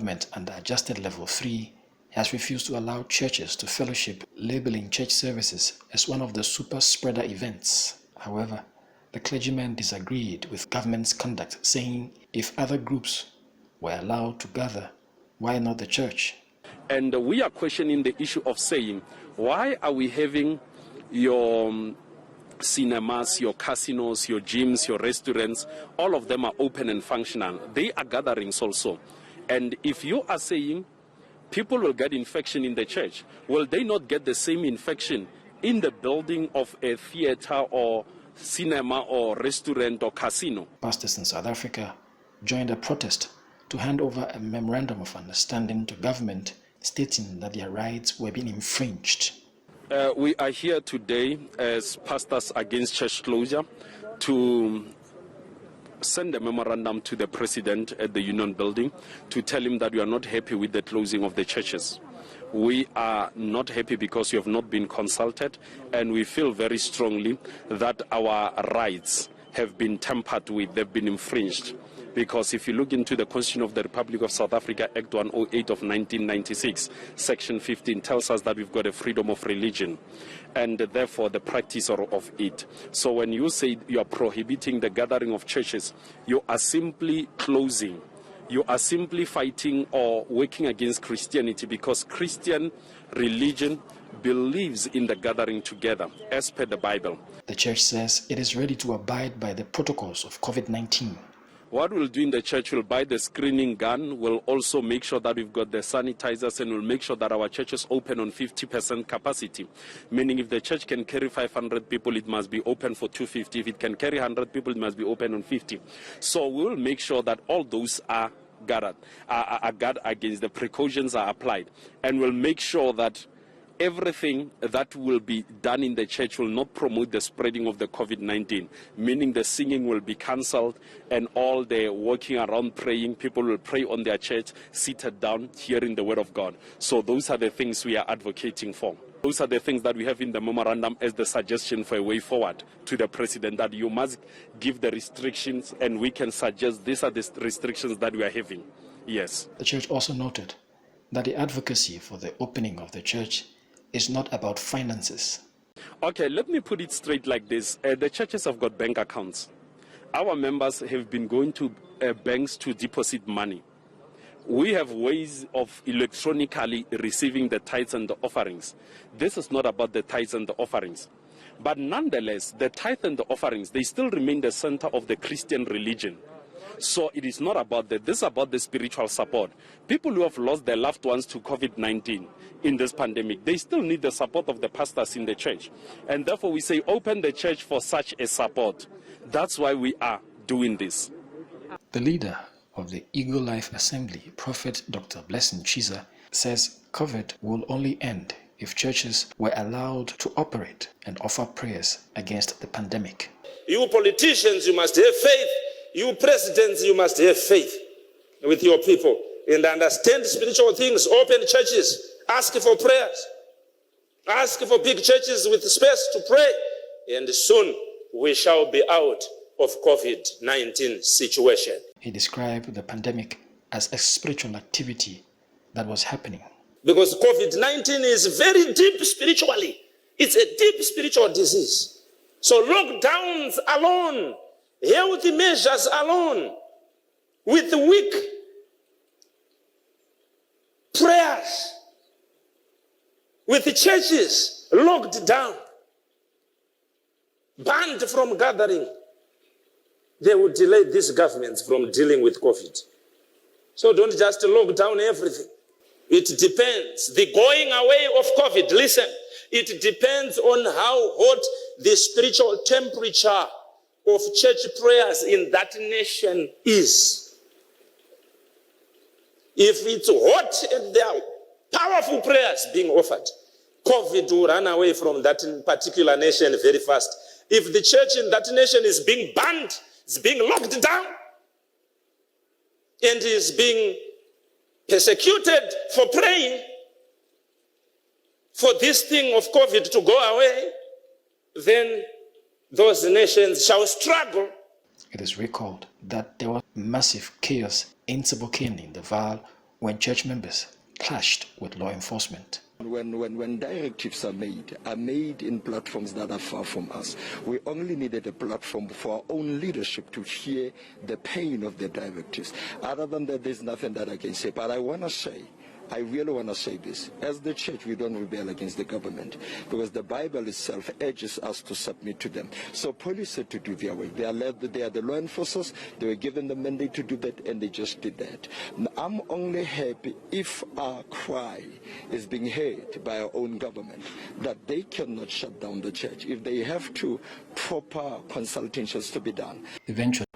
government under adjusted level 3 has refused to allow churches to fellowship, labeling church services as one of the super spreader events. However, the clergymen disagreed with government's conduct, saying if other groups were allowed to gather, why not the church? And we are questioning the issue of saying, why are we having your cinemas, your casinos, your gyms, your restaurants, all of them are open and functional. They are gatherings also. And if you are saying people will get infection in the church, will they not get the same infection in the building of a theater or cinema or restaurant or casino? Pastors in South Africa joined a protest to hand over a memorandum of understanding to government stating that their rights were being infringed. We are here today as Pastors Against Church Closure to send a memorandum to the president at the Union Building to tell him that we are not happy with the closing of the churches. We are not happy because we have not been consulted, and we feel very strongly that our rights have been tampered with, they've been infringed. Because if you look into the Constitution of the Republic of South Africa, Act 108 of 1996, Section 15 tells us that we've got a freedom of religion and therefore the practice of it. So when you say you are prohibiting the gathering of churches, you are simply closing. You are simply fighting or working against Christianity, because Christian religion believes in the gathering together as per the Bible. The church says it is ready to abide by the protocols of COVID-19. What we'll do in the church, we'll buy the screening gun. We'll also make sure that we've got the sanitizers, and we'll make sure that our church is open on 50% capacity. Meaning if the church can carry 500 people, it must be open for 250. If it can carry 100 people, it must be open on 50. So we'll make sure that all those are guarded against, the precautions are applied. And we'll make sure that everything that will be done in the church will not promote the spreading of the COVID-19, meaning the singing will be cancelled and all the walking around praying, people will pray on their church, seated down, hearing the word of God. So those are the things we are advocating for. Those are the things that we have in the memorandum as the suggestion for a way forward to the president, that you must give the restrictions and we can suggest these are the restrictions that we are having. Yes. The church also noted that the advocacy for the opening of the church is not about finances. Okay, let me put it straight like this. The churches have got bank accounts. Our members have been going to banks to deposit money. We have ways of electronically receiving the tithes and the offerings. This is not about the tithes and the offerings. But nonetheless, the tithe and the offerings, they still remain the center of the Christian religion. So it is not about that. This is about the spiritual support. People who have lost their loved ones to COVID-19 in this pandemic, they still need the support of the pastors in the church. And therefore we say open the church for such a support. That's why we are doing this. The leader of the Eagle Life Assembly, Prophet Dr. Blessing Chiza, says COVID will only end if churches were allowed to operate and offer prayers against the pandemic. You politicians, you must have faith. You presidents, you must have faith with your people and understand spiritual things. Open churches, ask for prayers, ask for big churches with space to pray, and soon we shall be out of COVID-19 situation. He described the pandemic as a spiritual activity that was happening. Because COVID-19 is very deep spiritually. It's a deep spiritual disease. So lockdowns alone, health measures alone, with weak prayers, with the churches locked down, banned from gathering, they would delay these governments from dealing with COVID. So don't just lock down everything. It depends. The going away of COVID, listen, it depends on how hot the spiritual temperature of church prayers in that nation is. If it's hot and there are powerful prayers being offered, COVID will run away from that particular nation very fast. If the church in that nation is being banned, is being locked down, and is being persecuted for praying for this thing of COVID to go away, then those nations shall struggle. It is recalled that there was massive chaos in Sebokeng in the Vaal when church members clashed with law enforcement. When directives are made in platforms that are far from us. We only needed a platform for our own leadership to hear the pain of the directives. Other than that, there's nothing that I can say. But I really want to say this. As the church, we don't rebel against the government because the Bible itself urges us to submit to them. So police said to do their work. They are the law enforcers. They were given the mandate to do that, and they just did that. Now, I'm only happy if our cry is being heard by our own government, that they cannot shut down the church. If they have to, proper consultations to be done. Eventually,